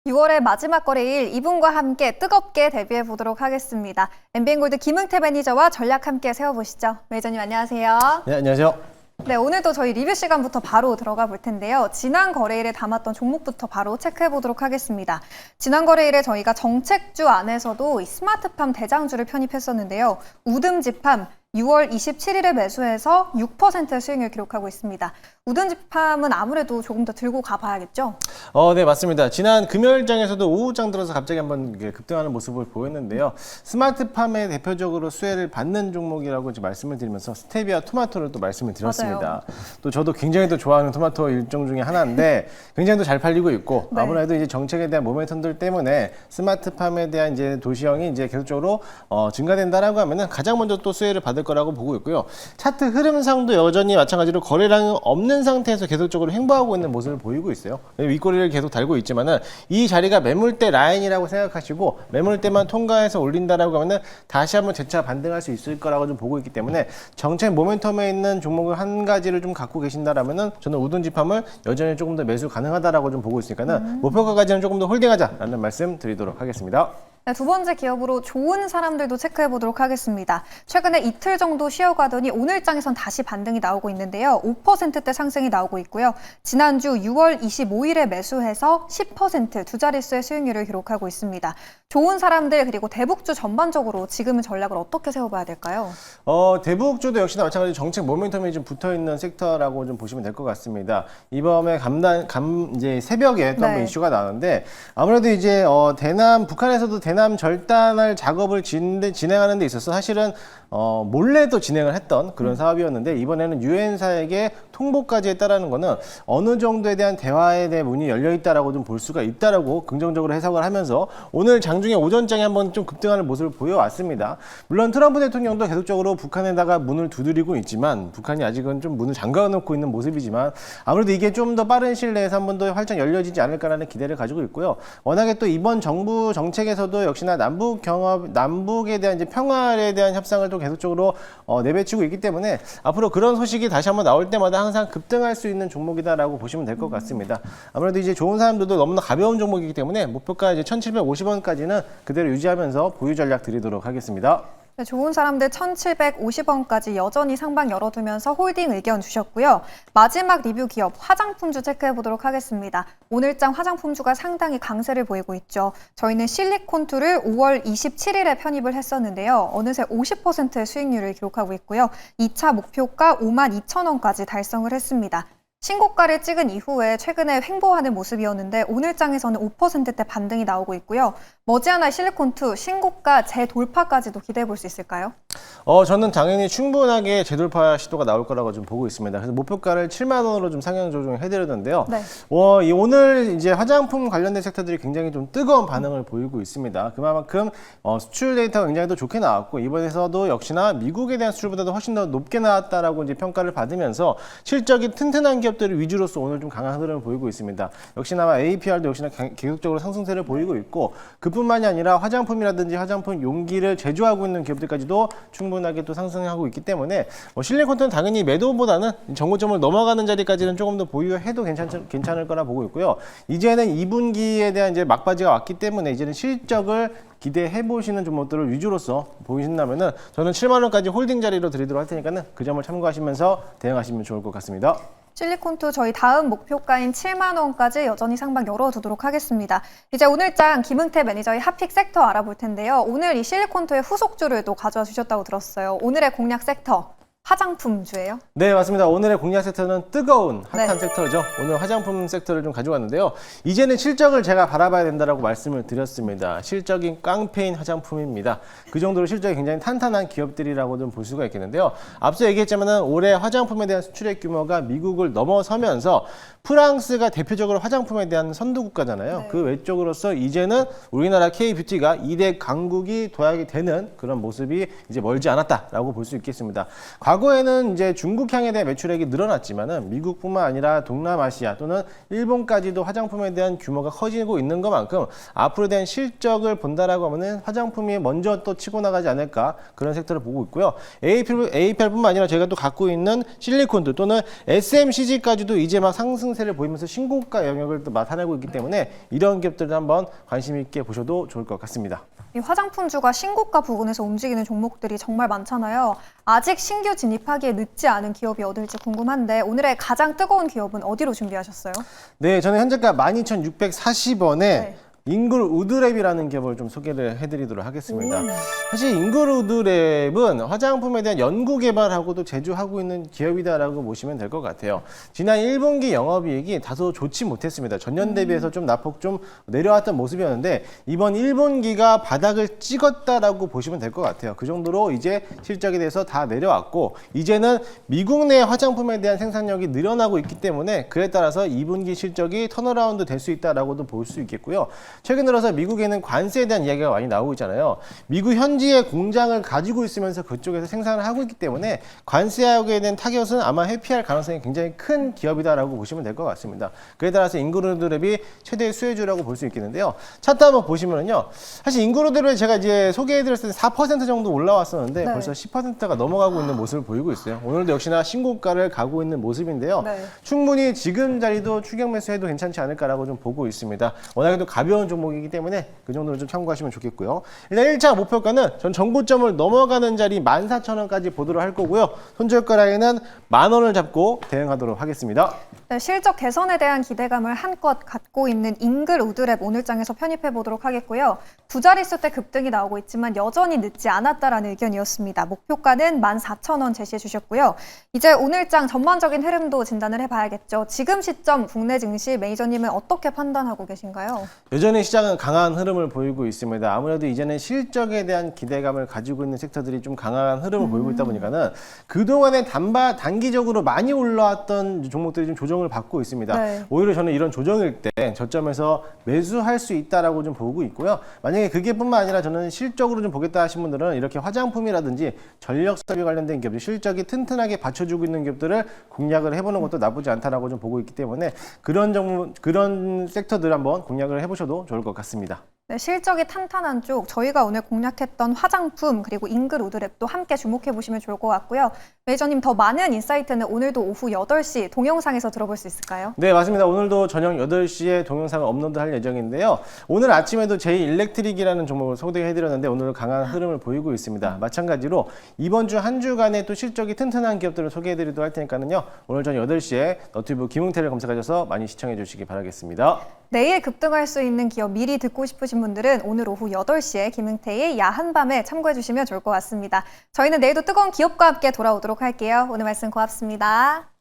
6월의 마지막 거래일 이분과 함께 뜨겁게 대비해 보도록 하겠습니다. MBN골드 김응태 매니저와 전략 함께 세워보시죠. 매니저님 안녕하세요. 네, 안녕하세요. 네, 오늘도 저희 리뷰 시간부터 바로 들어가 볼 텐데요. 지난 거래일에 담았던 종목부터 바로 체크해 보도록 하겠습니다. 지난 거래일에 저희가 정책주 안에서도 이 스마트팜 대장주를 편입했었는데요. 우듬지팜 6월 27일에 매수해서 6%의 수익률을 기록하고 있습니다. 우듬지팜은 아무래도 조금 더 들고 가봐야겠죠? 네, 맞습니다. 지난 금요일장에서도 오후장 들어서 갑자기 한번 급등하는 모습을 보였는데요. 스마트팜의 대표적으로 수혜를 받는 종목이라고 이제 말씀을 드리면서 스테비아 토마토를 또 말씀을 드렸습니다. 맞아요. 또 저도 굉장히 또 좋아하는 토마토 일종 중에 하나인데 굉장히 또 잘 팔리고 있고 네. 아무래도 이제 정책에 대한 모멘텀들 때문에 스마트팜에 대한 이제 도시형이 이제 계속적으로 증가된다라고 하면은 가장 먼저 또 수혜를 받을 거라고 보고 있고요. 차트 흐름상도 여전히 마찬가지로 거래량이 없는 상태에서 계속적으로 횡보하고 있는 모습을 보이고 있어요. 윗꼬리를 계속 달고 있지만은 이 자리가 매물대 라인이라고 생각하시고 매물대만 통과해서 올린다라고 하면은 다시 한번 재차 반등할 수 있을 거라고 좀 보고 있기 때문에 정책 모멘텀에 있는 종목을 한 가지를 좀 갖고 계신다라면은 저는 우둔지팜을 여전히 조금 더 매수 가능하다라고 좀 보고 있으니까는 목표가까지는 조금 더 홀딩하자라는 말씀 드리도록 하겠습니다. 네, 두 번째 기업으로 좋은 사람들도 체크해 보도록 하겠습니다. 최근에 이틀 정도 쉬어가더니 오늘장에선 다시 반등이 나오고 있는데요. 5%대 상승이 나오고 있고요. 지난주 6월 25일에 매수해서 10% 두 자릿수의 수익률을 기록하고 있습니다. 좋은 사람들 그리고 대북주 전반적으로 지금은 전략을 어떻게 세워봐야 될까요? 대북주도 역시나 마찬가지로 정책 모멘텀이 좀 붙어있는 섹터라고 좀 보시면 될 것 같습니다. 이번에 이제 새벽에 또 한번 네. 이슈가 나왔는데 아무래도 이제 북한에서도 대남 절단할 작업을 진행하는 데 있어서 사실은 몰래 또 진행을 했던 그런 사업이었는데 이번에는 유엔사에게 통보까지 했다라는 거는 어느 정도에 대한 대화에 대한 문이 열려 있다라고 좀 볼 수가 있다라고 긍정적으로 해석을 하면서 오늘 장중에 오전장에 한번 좀 급등하는 모습을 보여왔습니다. 물론 트럼프 대통령도 계속적으로 북한에다가 문을 두드리고 있지만 북한이 아직은 좀 문을 잠가놓고 있는 모습이지만 아무래도 이게 좀 더 빠른 시일 내에서 한 번 더 활짝 열려지지 않을까라는 기대를 가지고 있고요. 워낙에 또 이번 정부 정책에서도 역시나 남북에 대한 이제 평화에 대한 협상을 또 계속적으로 내비치고 있기 때문에 앞으로 그런 소식이 다시 한번 나올 때마다 항상 급등할 수 있는 종목이다라고 보시면 될 것 같습니다. 아무래도 이제 좋은 사람들도 너무나 가벼운 종목이기 때문에 목표가 이제 1,750원까지는 그대로 유지하면서 보유 전략 드리도록 하겠습니다. 네, 좋은 사람들 1,750원까지 여전히 상방 열어두면서 홀딩 의견 주셨고요. 마지막 리뷰 기업 화장품주 체크해 보도록 하겠습니다. 오늘장 화장품주가 상당히 강세를 보이고 있죠. 저희는 실리콘투를 5월 27일에 편입을 했었는데요. 어느새 50%의 수익률을 기록하고 있고요. 2차 목표가 52,000원까지 달성을 했습니다. 신고가를 찍은 이후에 최근에 횡보하는 모습이었는데 오늘장에서는 5%대 반등이 나오고 있고요. 머지않아 실리콘투 신고가 재돌파까지도 기대해 볼 수 있을까요? 저는 당연히 충분하게 재돌파 시도가 나올 거라고 좀 보고 있습니다. 그래서 목표가를 7만 원으로 좀 상향 조정해드렸는데요. 네. 오늘 이제 화장품 관련된 섹터들이 굉장히 좀 뜨거운 반응을 보이고 있습니다. 그만큼 수출 데이터가 굉장히 더 좋게 나왔고 이번에서도 역시나 미국에 대한 수출보다도 훨씬 더 높게 나왔다라고 이제 평가를 받으면서 실적이 튼튼한 기업들을 위주로서 오늘 좀 강한 흐름을 보이고 있습니다. 역시나 APR도 역시나 계속적으로 상승세를 보이고 있고 그뿐만이 아니라 화장품이라든지 화장품 용기를 제조하고 있는 기업들까지도 충분하게 또 상승하고 있기 때문에 실리콘투는 당연히 매도보다는 정고점을 넘어가는 자리까지는 조금 더 보유해도 괜찮을 거라 보고 있고요. 이제는 2분기에 대한 이제 막바지가 왔기 때문에 이제는 실적을 기대해 보시는 종목들을 위주로서 보이신다면은 저는 7만 원까지 홀딩 자리로 드리도록 할 테니까는 그 점을 참고하시면서 대응하시면 좋을 것 같습니다. 실리콘투 저희 다음 목표가인 7만 원까지 여전히 상방 열어두도록 하겠습니다. 이제 오늘장 김응태 매니저의 핫픽 섹터 알아볼 텐데요. 오늘 이 실리콘투의 후속주를 또 가져와 주셨다고 들었어요. 오늘의 공략 섹터 화장품주예요? 네, 맞습니다. 오늘의 공략 섹터는 뜨거운 핫한 네. 섹터죠. 오늘 화장품 섹터를 좀 가져왔는데요. 이제는 실적을 제가 바라봐야 된다라고 말씀을 드렸습니다. 실적인 깡패인 화장품입니다. 그 정도로 실적이 굉장히 탄탄한 기업들이라고 좀 볼 수가 있겠는데요. 앞서 얘기했지만은 올해 화장품에 대한 수출액 규모가 미국을 넘어서면서 프랑스가 대표적으로 화장품에 대한 선도 국가잖아요. 네. 그 외적으로서 이제는 우리나라 K-뷰티가 2대 강국이 도약이 되는 그런 모습이 이제 멀지 않았다라고 볼 수 있겠습니다. 과거에는 이제 중국향에 대한 매출액이 늘어났지만은 미국뿐만 아니라 동남아시아 또는 일본까지도 화장품에 대한 규모가 커지고 있는 것만큼 앞으로에 대한 실적을 본다라고 하면은 화장품이 먼저 또 치고 나가지 않을까 그런 섹터를 보고 있고요. APR뿐만 아니라 저희가 또 갖고 있는 실리콘도 또는 SMCG까지도 이제 막 상승 상승세를 보이면서 신고가 영역을 또 나타내고 있기 때문에 이런 기업들을 한번 관심 있게 보셔도 좋을 것 같습니다. 이 화장품주가 신고가 부근에서 움직이는 종목들이 정말 많잖아요. 아직 신규 진입하기에 늦지 않은 기업이 어딜지 궁금한데 오늘의 가장 뜨거운 기업은 어디로 준비하셨어요? 네, 저는 현재가 12,640원에 네. 잉글우드랩이라는 기업을 좀 소개를 해드리도록 하겠습니다. 오. 사실 잉글우드랩은 화장품에 대한 연구 개발하고도 제조하고 있는 기업이다라고 보시면 될 것 같아요. 지난 1분기 영업이익이 다소 좋지 못했습니다. 전년 대비해서 좀 낙폭 좀 내려왔던 모습이었는데 이번 1분기가 바닥을 찍었다라고 보시면 될 것 같아요. 그 정도로 이제 실적에 대해서 다 내려왔고 이제는 미국 내 화장품에 대한 생산력이 늘어나고 있기 때문에 그에 따라서 2분기 실적이 턴어라운드 될 수 있다라고도 볼 수 있겠고요. 최근 들어서 미국에는 관세에 대한 이야기가 많이 나오고 있잖아요. 미국 현지에 공장을 가지고 있으면서 그쪽에서 생산을 하고 있기 때문에 관세하게 된 타격은 아마 회피할 가능성이 굉장히 큰 기업이다라고 보시면 될 것 같습니다. 그에 따라서 잉글우드랩이 최대 수혜주라고 볼 수 있겠는데요. 차트 한번 보시면요. 사실 잉글우드랩 제가 이제 소개해드렸을 때 4% 정도 올라왔었는데 네. 벌써 10%가 넘어가고 있는 모습을 보이고 있어요. 오늘도 역시나 신고가를 가고 있는 모습인데요. 네. 충분히 지금 자리도 추격 매수해도 괜찮지 않을까라고 좀 보고 있습니다. 워낙에도 가벼운 종목이기 때문에 그 정도는 좀 참고하시면 좋겠고요. 일단 1차 목표가는 전 정고점을 넘어가는 자리 14,000원까지 보도록 할 거고요. 손절가 라인은 10,000원을 잡고 대응하도록 하겠습니다. 네, 실적 개선에 대한 기대감을 한껏 갖고 있는 잉글우드랩 오늘장에서 편입해 보도록 하겠고요. 두 자릿수 대 급등이 나오고 있지만 여전히 늦지 않았다라는 의견이었습니다. 목표가는 14,000원 제시해 주셨고요. 이제 오늘장 전반적인 흐름도 진단을 해봐야겠죠. 지금 시점 국내 증시 매니저님은 어떻게 판단하고 계신가요? 여전히 시장은 강한 흐름을 보이고 있습니다. 아무래도 이제는 실적에 대한 기대감을 가지고 있는 섹터들이 좀 강한 흐름을 보이고 있다 보니까는 그동안에 단기적으로 많이 올라왔던 종목들이 좀 조정을 받고 있습니다. 네. 오히려 저는 이런 조정일 때 저점에서 매수할 수 있다라고 좀 보고 있고요. 만약에 그게 뿐만 아니라 저는 실적으로 좀 보겠다 하신 분들은 이렇게 화장품이라든지 전력 설비 관련된 기업들 실적이 튼튼하게 받쳐주고 있는 기업들을 공략을 해보는 것도 나쁘지 않다라고 좀 보고 있기 때문에 그런 섹터들 한번 공략을 해보셔도 좋을 것 같습니다. 네, 실적이 탄탄한 쪽 저희가 오늘 공략했던 화장품 그리고 잉글우드랩도 함께 주목해 보시면 좋을 것 같고요. 매니저님 더 많은 인사이트는 오늘도 오후 8시 동영상에서 들어볼 수 있을까요? 네, 맞습니다. 오늘도 저녁 8시에 동영상을 업로드할 예정인데요. 오늘 아침에도 제이일렉트릭이라는 종목을 소개해드렸는데 오늘 강한 흐름을 보이고 있습니다. 마찬가지로 이번 주 한 주간에 또 실적이 튼튼한 기업들을 소개해드리도록 할 테니까요. 오늘 저녁 8시에 너튜브 김웅태를 검색하셔서 많이 시청해 주시기 바라겠습니다. 내일 급등할 수 있는 기업 미리 듣고 싶으신 분들은 오늘 오후 8시에 김흥태의 야한 밤에 참고해 주시면 좋을 것 같습니다. 저희는 내일도 뜨거운 기업과 함께 돌아오도록 할게요. 오늘 말씀 고맙습니다.